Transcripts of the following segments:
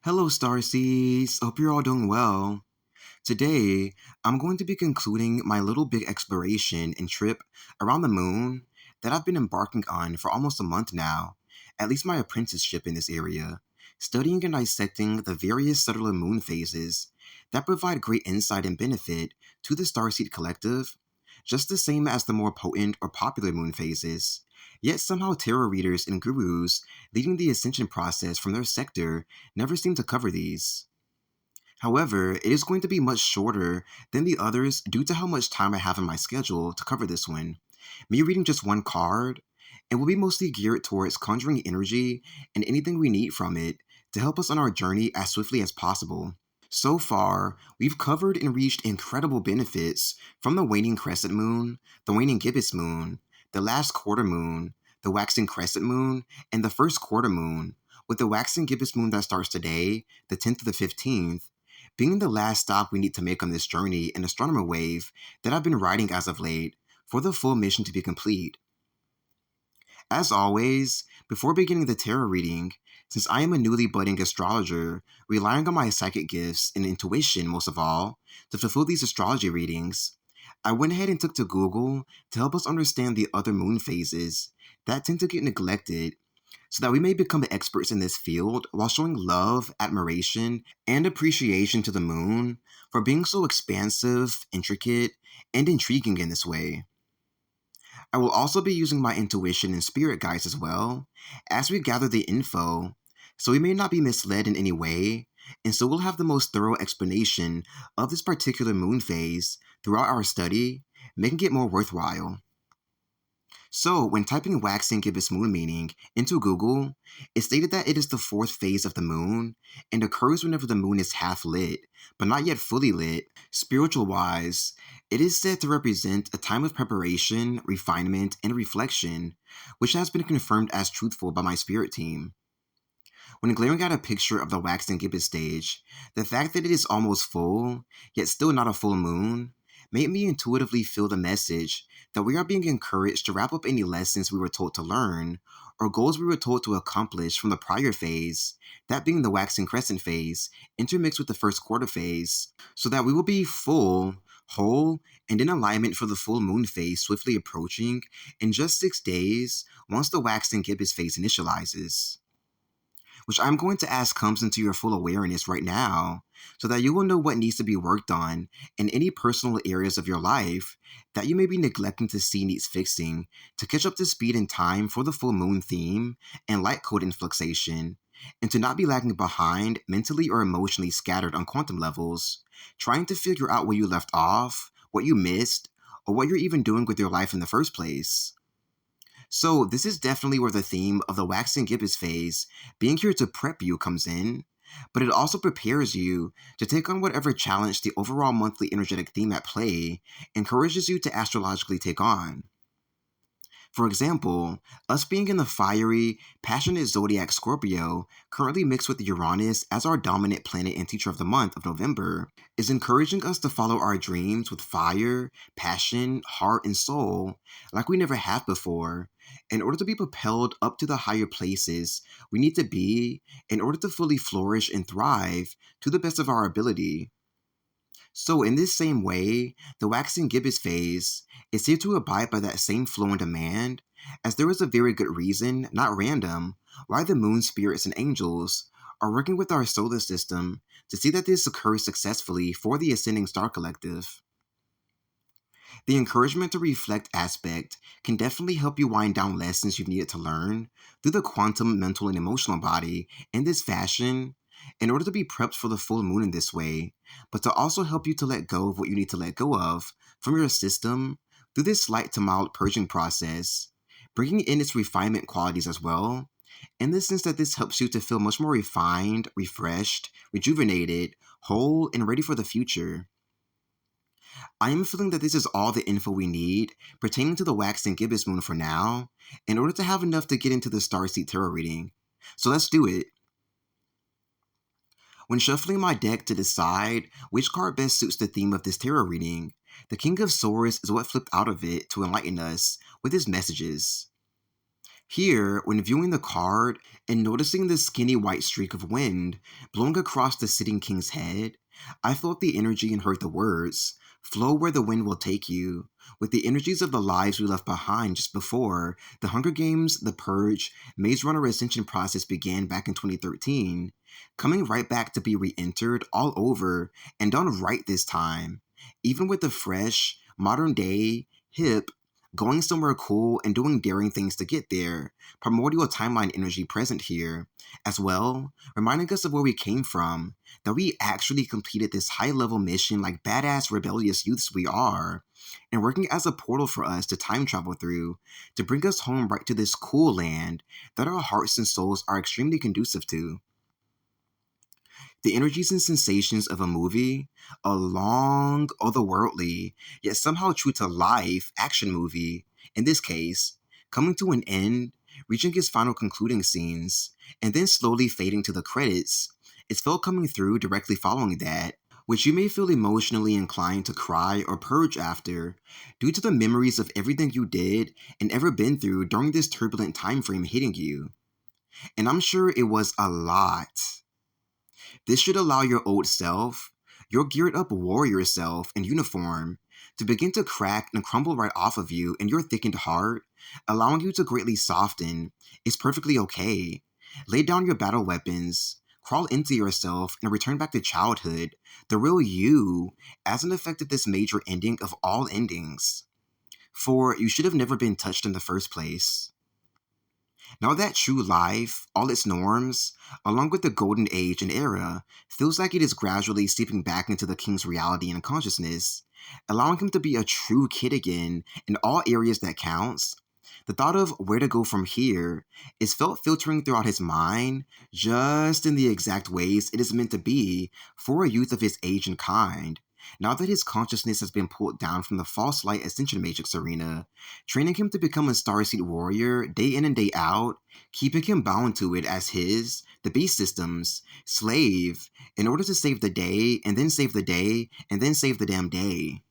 Hello, Starseeds. Hope you're all doing well. Today, I'm going to be concluding my little big exploration and trip around the moon that I've been embarking on for almost a month now, at least my apprenticeship in this area, studying and dissecting the various subtler moon phases that provide great insight and benefit to the Starseed collective, just the same as the more potent or popular moon phases. Yet somehow tarot readers and gurus leading the Ascension process from their sector never seem to cover these. However, it is going to be much shorter than the others due to how much time I have in my schedule to cover this one. Me reading just one card, it will be mostly geared towards conjuring energy and anything we need from it to help us on our journey as swiftly as possible. So far, we've covered and reached incredible benefits from the waning crescent moon, the waning gibbous moon, the last quarter moon, the waxing crescent moon, and the first quarter moon, with the waxing gibbous moon that starts today, the 10th to the 15th, being the last stop we need to make on this journey in astronomer wave that I've been riding as of late for the full mission to be complete. As always, before beginning the tarot reading, since I am a newly budding astrologer, relying on my psychic gifts and intuition most of all to fulfill these astrology readings, I went ahead and took to Google to help us understand the other moon phases that tend to get neglected so that we may become experts in this field while showing love, admiration, and appreciation to the moon for being so expansive, intricate, and intriguing in this way. I will also be using my intuition and spirit guides as well as we gather the info, so we may not be misled in any way, and so we'll have the most thorough explanation of this particular moon phase throughout our study, making it more worthwhile. So, when typing Waxing Gibbous Moon meaning into Google, it stated that it is the fourth phase of the moon and occurs whenever the moon is half lit, but not yet fully lit. Spiritual wise, it is said to represent a time of preparation, refinement, and reflection, which has been confirmed as truthful by my spirit team. When glaring at a picture of the Waxing Gibbous stage, the fact that it is almost full, yet still not a full moon, made me intuitively feel the message that we are being encouraged to wrap up any lessons we were told to learn or goals we were told to accomplish from the prior phase, that being the waxing crescent phase, intermixed with the first quarter phase, so that we will be full, whole, and in alignment for the full moon phase swiftly approaching in just 6 days once the waxing gibbous phase initializes, which I'm going to ask comes into your full awareness right now, so that you will know what needs to be worked on in any personal areas of your life that you may be neglecting to see needs fixing to catch up to speed in time for the full moon theme and light code influxation, and to not be lagging behind mentally or emotionally scattered on quantum levels, trying to figure out where you left off, what you missed, or what you're even doing with your life in the first place. So this is definitely where the theme of the waxing gibbous phase, being here to prep you, comes in, but it also prepares you to take on whatever challenge the overall monthly energetic theme at play encourages you to astrologically take on. For example, us being in the fiery, passionate zodiac Scorpio, currently mixed with Uranus as our dominant planet and teacher of the month of November, is encouraging us to follow our dreams with fire, passion, heart, and soul, like we never have before. In order to be propelled up to the higher places we need to be in order to fully flourish and thrive to the best of our ability. So, in this same way, the waxing gibbous phase is here to abide by that same flow and demand, as there is a very good reason, not random, why the moon spirits and angels are working with our solar system to see that this occurs successfully for the ascending star collective. The encouragement to reflect aspect can definitely help you wind down lessons you've needed to learn through the quantum, mental, and emotional body in this fashion in order to be prepped for the full moon in this way, but to also help you to let go of what you need to let go of from your system through this slight to mild purging process, bringing in its refinement qualities as well, in the sense that this helps you to feel much more refined, refreshed, rejuvenated, whole, and ready for the future. I am feeling that this is all the info we need pertaining to the waxing gibbous moon for now, in order to have enough to get into the Starseed tarot reading. So let's do it. When shuffling my deck to decide which card best suits the theme of this tarot reading, the King of Swords is what flipped out of it to enlighten us with his messages. Here, when viewing the card and noticing the skinny white streak of wind blowing across the sitting king's head, I felt the energy and heard the words, "Flow where the wind will take you," with the energies of the lives we left behind just before the Hunger Games, The Purge, Maze Runner Ascension process began back in 2013, coming right back to be re-entered all over and done right this time, even with the fresh, modern day, hip, going somewhere cool and doing daring things to get there, primordial timeline energy present here, as well, reminding us of where we came from, that we actually completed this high level mission like badass rebellious youths we are, and working as a portal for us to time travel through, to bring us home right to this cool land that our hearts and souls are extremely conducive to. The energies and sensations of a movie, a long, otherworldly, yet somehow true to life action movie, in this case, coming to an end, reaching its final concluding scenes, and then slowly fading to the credits, it's felt coming through directly following that, which you may feel emotionally inclined to cry or purge after, due to the memories of everything you did and ever been through during this turbulent time frame hitting you. And I'm sure it was a lot. This should allow your old self, your geared up warrior self in uniform, to begin to crack and crumble right off of you and your thickened heart, allowing you to greatly soften. It's perfectly okay. Lay down your battle weapons, crawl into yourself, and return back to childhood, the real you, as an effect of this major ending of all endings. For you should have never been touched in the first place. Now that true life, all its norms, along with the golden age and era, feels like it is gradually seeping back into the king's reality and consciousness, allowing him to be a true kid again in all areas that counts. The thought of where to go from here is felt filtering throughout his mind, just in the exact ways it is meant to be for a youth of his age and kind. Now that his consciousness has been pulled down from the false light Ascension Matrix arena, training him to become a Starseed warrior day in and day out, keeping him bound to it as his, the beast system's, slave, in order to save the day, and then save the day, and then save the damn day.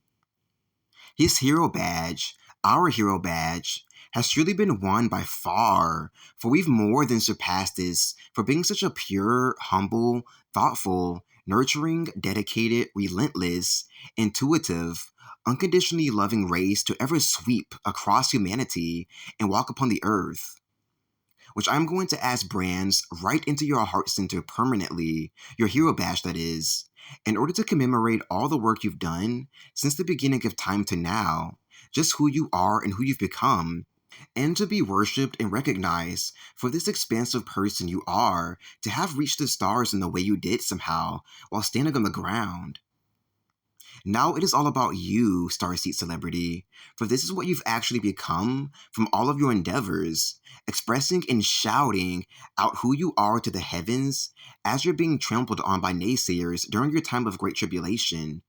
His hero badge, our hero badge, has truly been won by far, for we've more than surpassed this for being such a pure, humble, thoughtful, nurturing, dedicated, relentless, intuitive, unconditionally loving race to ever sweep across humanity and walk upon the earth. Which I'm going to ask brands right into your heart center permanently, your hero badge that is, in order to commemorate all the work you've done since the beginning of time to now, just who you are and who you've become, and to be worshipped and recognized for this expansive person you are, to have reached the stars in the way you did somehow while standing on the ground. Now it is all about you, Starseed celebrity, for this is what you've actually become from all of your endeavors, expressing and shouting out who you are to the heavens as you're being trampled on by naysayers during your time of great tribulation.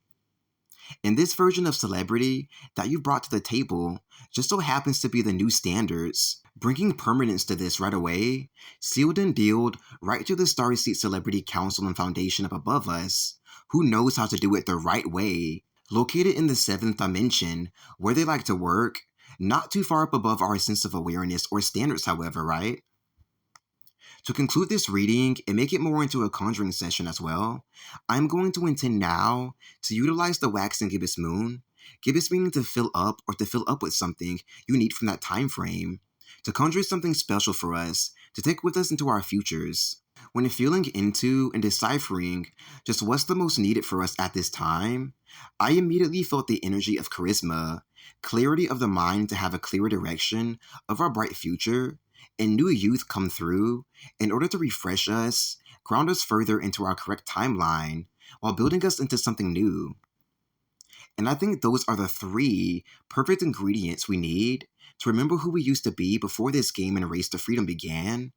And this version of celebrity that you brought to the table just so happens to be the new standards, bringing permanence to this right away, sealed and dealed right to the Starseed Celebrity Council and Foundation up above us, who knows how to do it the right way, located in the 7th dimension, where they like to work, not too far up above our sense of awareness or standards, however, right? To conclude this reading and make it more into a conjuring session as well, I'm going to intend now to utilize the Waxing Gibbous Moon, gibbous meaning to fill up or to fill up with something you need from that time frame, to conjure something special for us to take with us into our futures. When feeling into and deciphering just what's the most needed for us at this time, I immediately felt the energy of charisma, clarity of the mind to have a clearer direction of our bright future, and new youth come through in order to refresh us, ground us further into our correct timeline, while building us into something new. And I think those are the 3 perfect ingredients we need to remember who we used to be before this game and race to freedom began,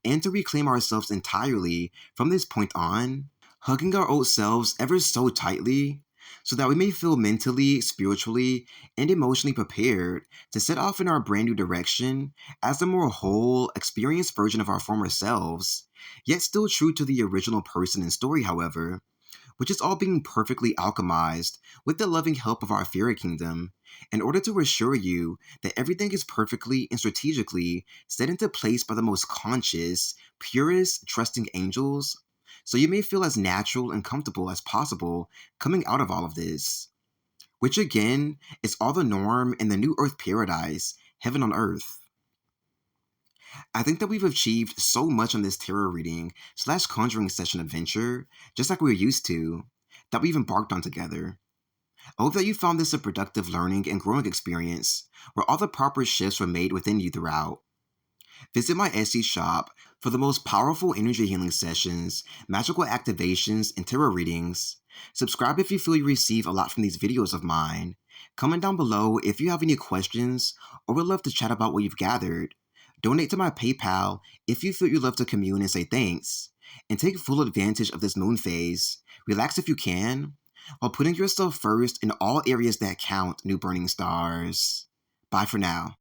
and to reclaim ourselves entirely from this point on, hugging our old selves ever so tightly, so that we may feel mentally, spiritually, and emotionally prepared to set off in our brand new direction as a more whole, experienced version of our former selves, yet still true to the original person and story, however, which is all being perfectly alchemized with the loving help of our fairy kingdom, in order to assure you that everything is perfectly and strategically set into place by the most conscious, purest, trusting angels, so you may feel as natural and comfortable as possible coming out of all of this. Which again is all the norm in the new earth paradise, heaven on earth. I think that we've achieved so much on this tarot reading slash conjuring session adventure, just like we were used to, that we've embarked on together. I hope that you found this a productive learning and growing experience, where all the proper shifts were made within you throughout. Visit my Etsy shop for the most powerful energy healing sessions, magical activations, and tarot readings. Subscribe if you feel you receive a lot from these videos of mine. Comment down below if you have any questions or would love to chat about what you've gathered. Donate to my PayPal if you feel you'd love to commune and say thanks. And take full advantage of this moon phase. Relax if you can, while putting yourself first in all areas that count, new burning stars. Bye for now.